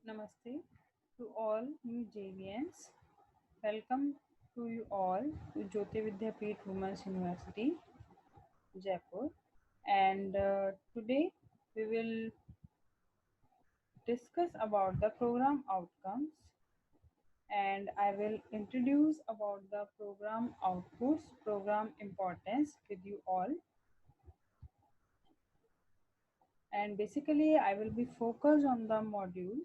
Namaste to all new JVNs. Welcome to you all to Jyoti Vidyapeeth Women's University, Jaipur. And today we will discuss about the program outcomes and I will introduce about the program outputs, program importance with you all. And basically I will be focused on the module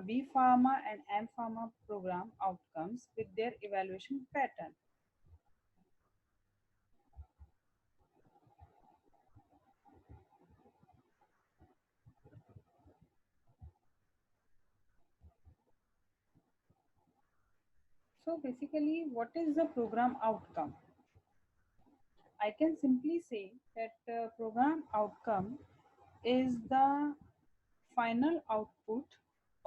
B Pharma and M Pharma program outcomes with their evaluation pattern. So basically what is the program outcome? I can simply say that program outcome is the final output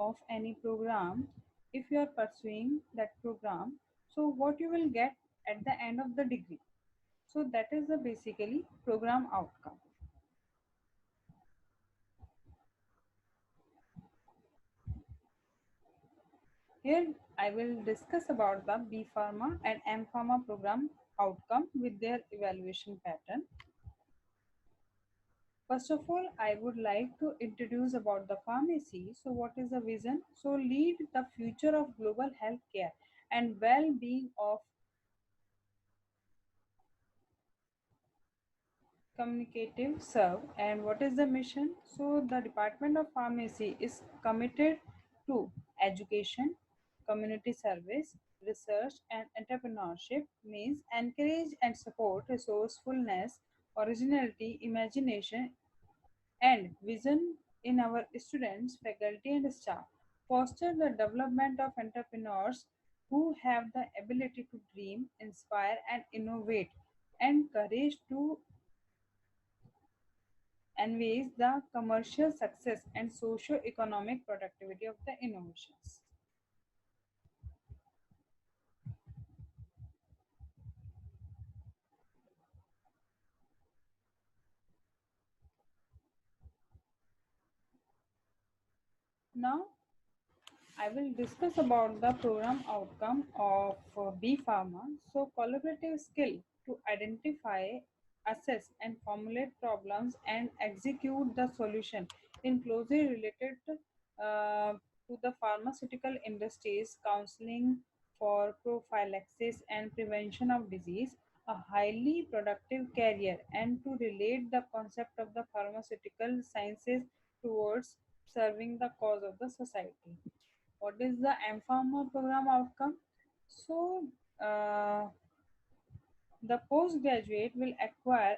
of any program if you are pursuing that program. So what you will get at the end of the degree. So that is the basically program outcome. Here I will discuss about the B Pharma and M Pharma program outcome with their evaluation pattern. First of all, I would like to introduce about the pharmacy. So what is the vision? So lead the future of global healthcare and well-being of communicative serve. And what is the mission? So the Department of Pharmacy is committed to education, community service, research and entrepreneurship, means encourage and support resourcefulness, originality, imagination and vision in our students, faculty, and staff. Foster the development of entrepreneurs who have the ability to dream, inspire, and innovate, and courage to enhance the commercial success and socio-economic productivity of the innovations. Now, I will discuss about the program outcome of B Pharma. So, collaborative skill to identify, assess, and formulate problems and execute the solution in closely related to the pharmaceutical industries, counseling for prophylaxis and prevention of disease, a highly productive career, and to relate the concept of the pharmaceutical sciences towards serving the cause of the society. What is the M-Pharma program outcome? So, uh, the postgraduate will acquire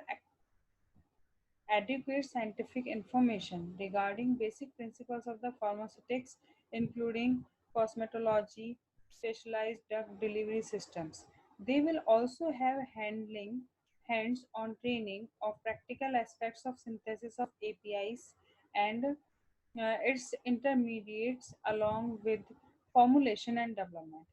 adequate scientific information regarding basic principles of the pharmaceutics, including cosmetology, specialized drug delivery systems. They will also have handling hands-on training of practical aspects of synthesis of APIs and its intermediates along with formulation and development,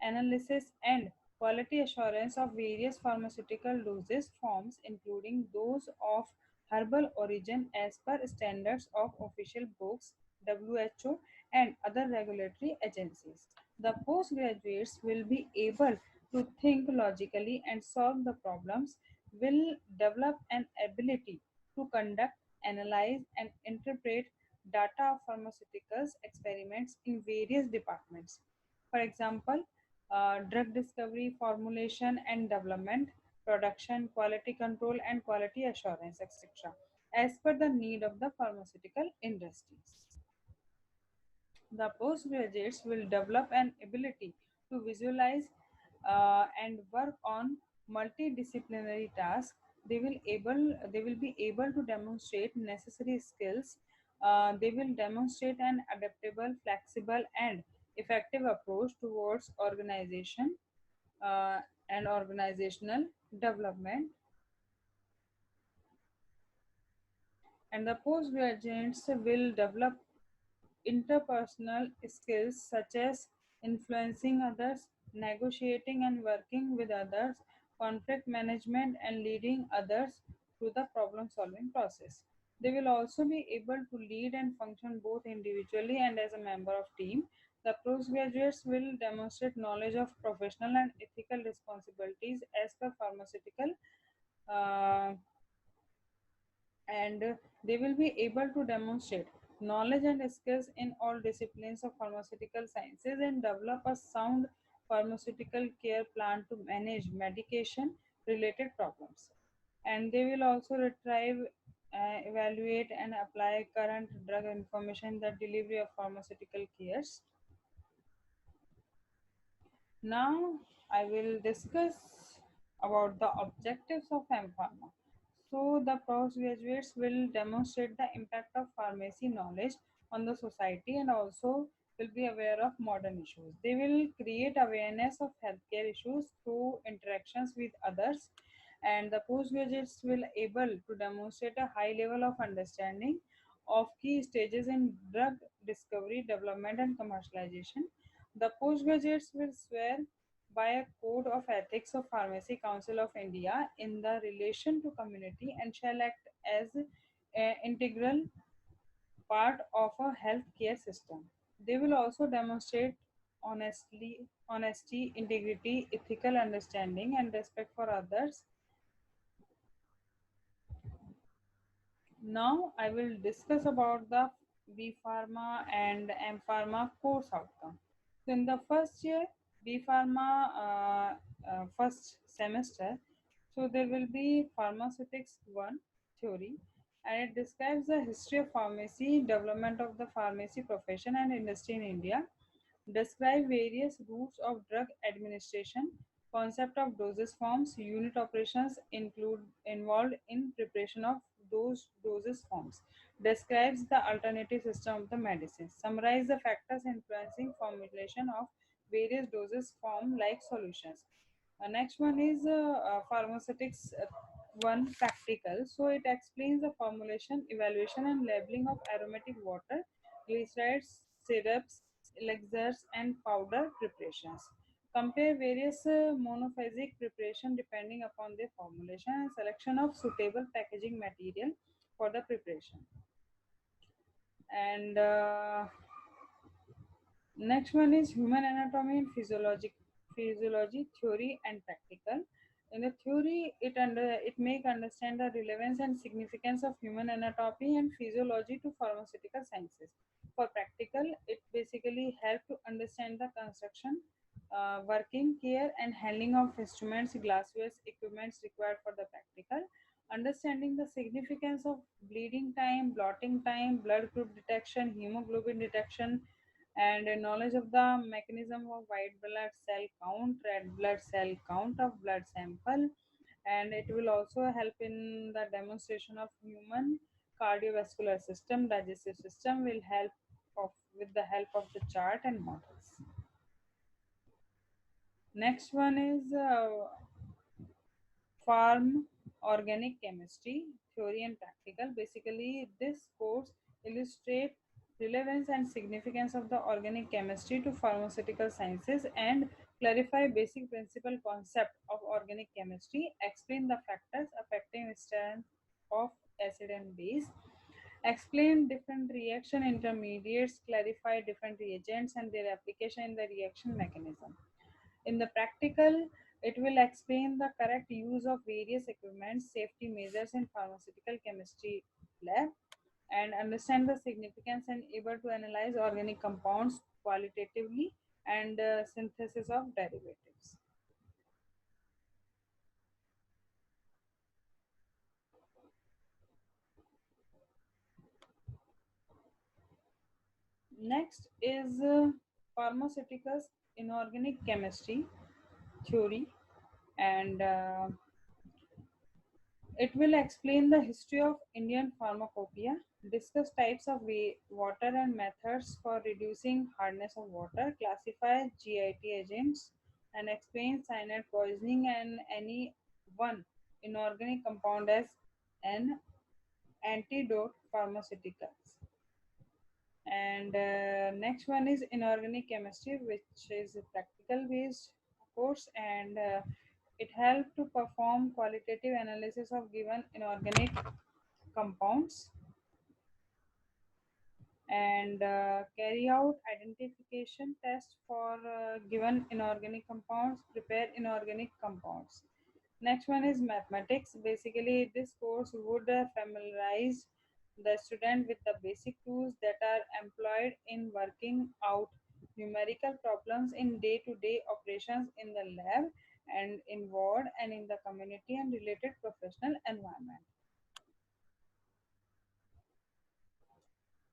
analysis and quality assurance of various pharmaceutical dosage forms including those of herbal origin as per standards of official books, WHO and other regulatory agencies. The postgraduates will be able to think logically and solve the problems, will develop an ability to conduct, analyze and interpret data of pharmaceuticals experiments in various departments. For example, drug discovery, formulation and development, production, quality control, and quality assurance, etc., as per the need of the pharmaceutical industries. The postgraduates will develop an ability to visualize and work on multidisciplinary tasks. They will be able to demonstrate necessary skills. They will demonstrate an adaptable, flexible, and effective approach towards organization uh, and organizational development. And the postgraduates will develop interpersonal skills such as influencing others, negotiating and working with others, conflict management, and leading others through the problem solving process. They will also be able to lead and function both individually and as a member of team. The postgraduates will demonstrate knowledge of professional and ethical responsibilities as per pharmaceutical, uh, and they will be able to demonstrate knowledge and skills in all disciplines of pharmaceutical sciences and develop a sound pharmaceutical care plan to manage medication related problems. And they will also retrieve, evaluate, and apply current drug information in the delivery of pharmaceutical cares. Now I will discuss about the objectives of M-Pharma. So the postgraduates will demonstrate the impact of pharmacy knowledge on the society and also will be aware of modern issues. They will create awareness of healthcare issues through interactions with others, and the postgraduates will able to demonstrate a high level of understanding of key stages in drug discovery, development and commercialization. The postgraduates will swear by a code of ethics of Pharmacy Council of India in the relation to community and shall act as an integral part of a healthcare system. They will also demonstrate honesty, integrity, ethical understanding, and respect for others. Now I will discuss about the B Pharma and M Pharma course outcome. So in the first year, B Pharma first semester, so there will be Pharmaceutics 1 theory, and it describes the history of pharmacy, development of the pharmacy profession and industry in India, describe various routes of drug administration, concept of dosage forms, unit operations include involved in preparation of those dosage forms, describes the alternative system of the medicine, summarize the factors influencing formulation of various dosage form like solutions. Next one is pharmaceutics one practical. So it explains the formulation, evaluation, and labeling of aromatic water, glycerides, syrups, elixirs, and powder preparations. Compare various monophasic preparation depending upon their formulation and selection of suitable packaging material for the preparation. And next one is human anatomy and physiology theory and practical. In the theory, it make understand the relevance and significance of human anatomy and physiology to pharmaceutical sciences. For practical, it basically help to understand the construction, working, care, and handling of instruments, glassware, equipments required for the practical. Understanding the significance of bleeding time, blotting time, blood group detection, hemoglobin detection, and a knowledge of the mechanism of white blood cell count, red blood cell count of blood sample, and it will also help in the demonstration of human cardiovascular system, digestive system will help of with the help of the chart and models. Next one is farm organic chemistry theory and practical. Basically this course illustrates relevance and significance of the organic chemistry to pharmaceutical sciences and clarify basic principle concept of organic chemistry, explain the factors affecting strength of acid and base, explain different reaction intermediates, clarify different reagents and their application in the reaction mechanism. In the practical, it will explain the correct use of various equipment, safety measures in pharmaceutical chemistry lab, and understand the significance and able to analyze organic compounds qualitatively and synthesis of derivatives. Next is pharmaceuticals inorganic chemistry theory, and it will explain the history of Indian pharmacopoeia, discuss types of water and methods for reducing hardness of water, classify GIT agents, and explain cyanide poisoning and any one inorganic compound as an antidote pharmaceuticals. And next one is inorganic chemistry, which is a practical based course, and it helps to perform qualitative analysis of given inorganic compounds. and carry out identification tests for given inorganic compounds, prepare inorganic compounds. Next one is mathematics. Basically, this course would familiarize the student with the basic tools that are employed in working out numerical problems in day-to-day operations in the lab and in ward and in the community and related professional environment.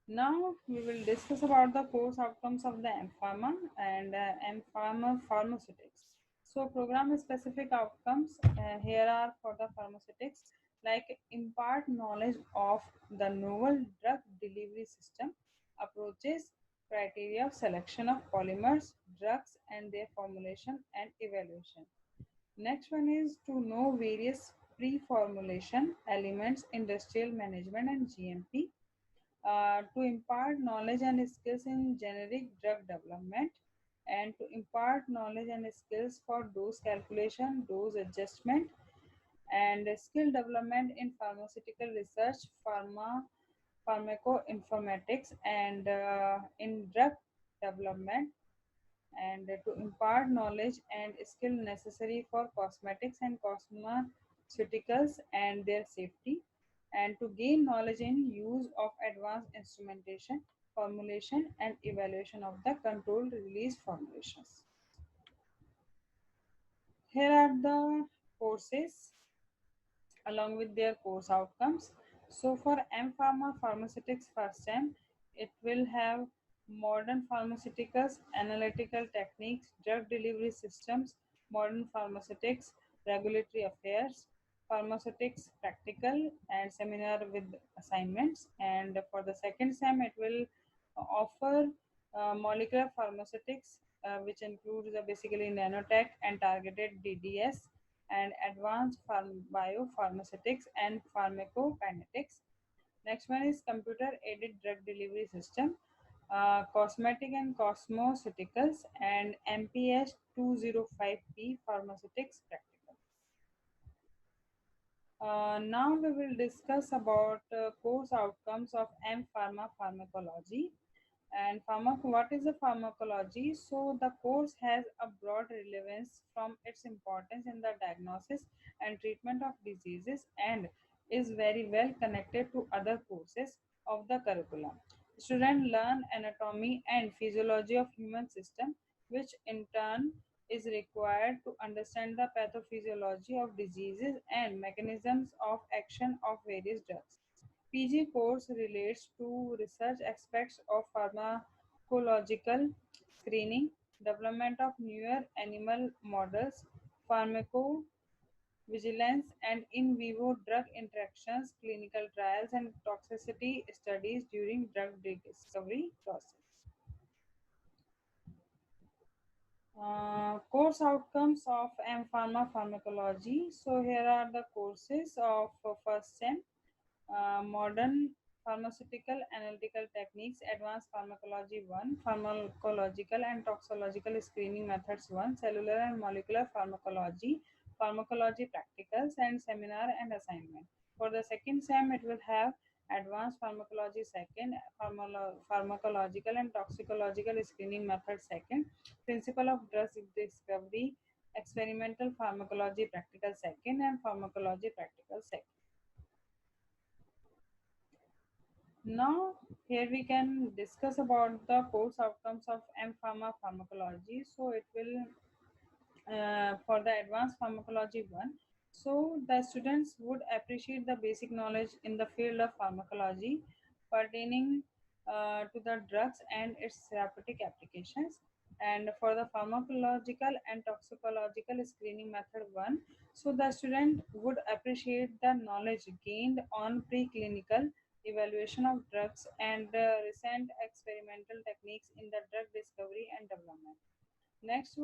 Now we will discuss about the course outcomes of the M-Pharma and M-Pharma pharmaceutics. So program specific outcomes here are for the pharmaceutics like impart knowledge of the novel drug delivery system, approaches, criteria of selection of polymers, drugs and their formulation and evaluation. Next one is to know various pre-formulation elements, industrial management and GMP, to impart knowledge and skills in generic drug development, and to impart knowledge and skills for dose calculation, dose adjustment, and skill development in pharmaceutical research, pharmacoinformatics, and in drug development, and to impart knowledge and skill necessary for cosmetics and cosmeceuticals and their safety, and to gain knowledge in use of advanced instrumentation, formulation and evaluation of the controlled release formulations. Here are the courses along with their course outcomes. So for M Pharma Pharmaceutics first time, it will have modern pharmaceuticals, analytical techniques, drug delivery systems, modern pharmaceutics, regulatory affairs, pharmaceutics practical and seminar with assignments. And for the second SEM, it will offer molecular pharmaceutics, which includes basically nanotech and targeted DDS and advanced biopharmaceutics and pharmacokinetics. Next one is computer aided drug delivery system, cosmetic and cosmeceuticals, and MPS 205P pharmaceutics practical. Now we will discuss about course outcomes of M Pharma pharmacology. And what is the pharmacology? So the course has a broad relevance from its importance in the diagnosis and treatment of diseases and is very well connected to other courses of the curriculum. Students learn anatomy and physiology of human system, which in turn is required to understand the pathophysiology of diseases and mechanisms of action of various drugs. PG course relates to research aspects of pharmacological screening, development of newer animal models, pharmacovigilance and in vivo drug interactions, clinical trials, and toxicity studies during drug discovery process. Course outcomes of M Pharma pharmacology. So here are the courses of first SEM. Modern pharmaceutical analytical techniques, advanced pharmacology 1, pharmacological and toxicological screening methods 1, cellular and molecular pharmacology, pharmacology practicals and seminar and assignment. For the second SEM, it will have advanced pharmacology second, pharmacological and toxicological screening method second, principle of drug discovery, experimental pharmacology practical second, and pharmacology practical second. Now, here we can discuss about the course outcomes of M Pharma pharmacology. So, it will for the advanced pharmacology one. So, the students would appreciate the basic knowledge in the field of pharmacology pertaining to the drugs and its therapeutic applications. And for the pharmacological and toxicological screening method one, so the student would appreciate the knowledge gained on preclinical evaluation of drugs and recent experimental techniques in the drug discovery and development. Next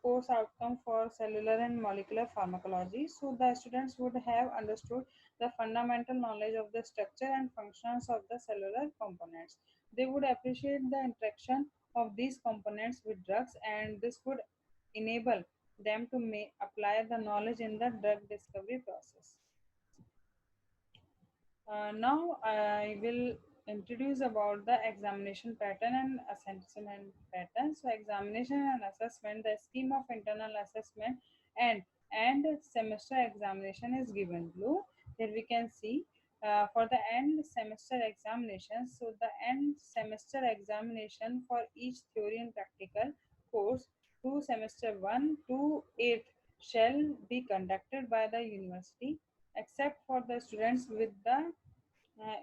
course outcome for cellular and molecular pharmacology. So the students would have understood the fundamental knowledge of the structure and functions of the cellular components. They would appreciate the interaction of these components with drugs, and this would enable them to apply the knowledge in the drug discovery process. Now I will introduce about the examination pattern and assessment pattern. So examination and assessment, the scheme of internal assessment and semester examination is given below. Here we can see for the end semester examination. So the end semester examination for each theory and practical course to semester 1 to 8 shall be conducted by the university except for the students with the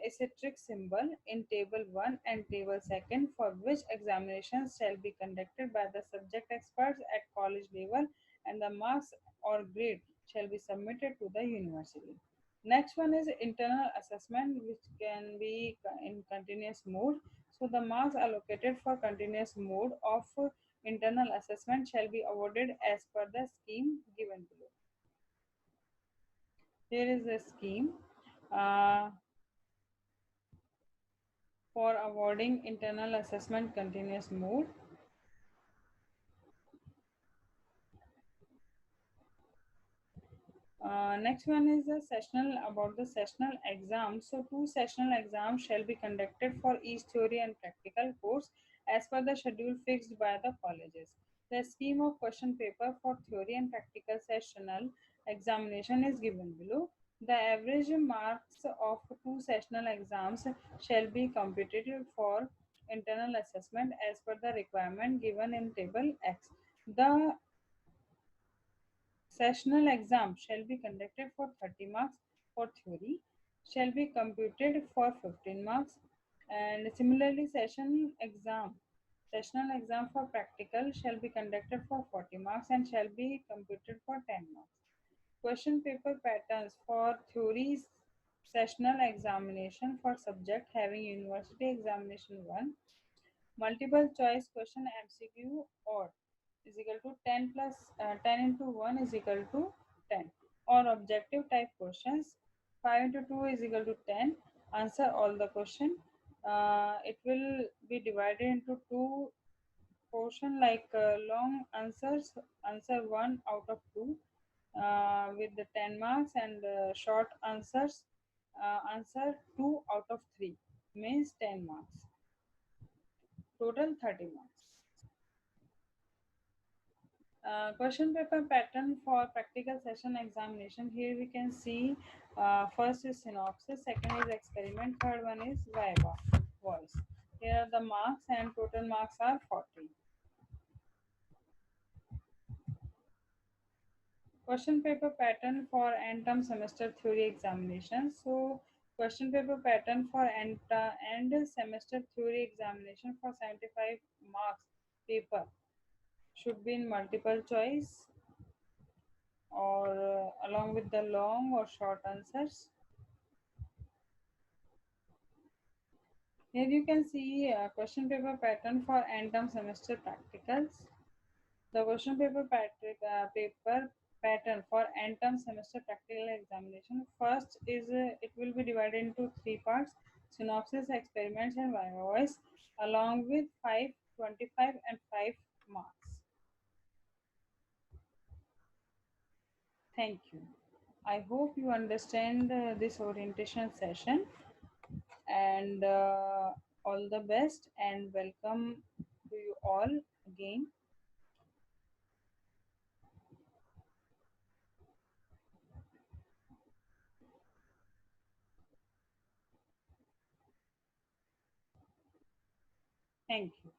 asterisk symbol in table 1 and table 2, for which examinations shall be conducted by the subject experts at college level, and the marks or grade shall be submitted to the university. Next one is internal assessment, which can be in continuous mode. So the marks allocated for continuous mode of internal assessment shall be awarded as per the scheme given below. Here is the scheme. Uh, for awarding internal assessment continuous mode. Next one is the sessional about the sessional exam. So two sessional exams shall be conducted for each theory and practical course as per the schedule fixed by the colleges. The scheme of question paper for theory and practical sessional examination is given below. The average marks of two sessional exams shall be computed for internal assessment as per the requirement given in table X. The sessional exam shall be conducted for 30 marks for theory, shall be computed for 15 marks, and similarly sessional exam for practical shall be conducted for 40 marks and shall be computed for 10 marks. Question paper patterns for theories sessional examination for subject having university examination 1. Multiple choice question MCQ or is equal to 10 plus 10 into 1 is equal to 10, or objective type questions 5 into 2 is equal to 10. Answer all the question. It will be divided into two portion like long answers, answer 1 out of 2 with the 10 marks, and short answers, answer 2 out of 3 means 10 marks, total 30 marks. Question paper pattern for practical session examination. Here we can see first is synopsis, second is experiment, third one is viva voice. Here are the marks and total marks are 40. Question paper pattern for end term semester theory examination. So question paper pattern for end semester theory examination for 75 marks paper should be in multiple choice or along with the long or short answers. Here you can see a question paper pattern for end term semester practicals. The question paper pattern for end term semester practical examination. First is it will be divided into three parts: synopsis, experiments, and viva voice, along with 5, 25, and 5 marks. Thank you. I hope you understand this orientation session, and all the best and welcome to you all again. Thank you.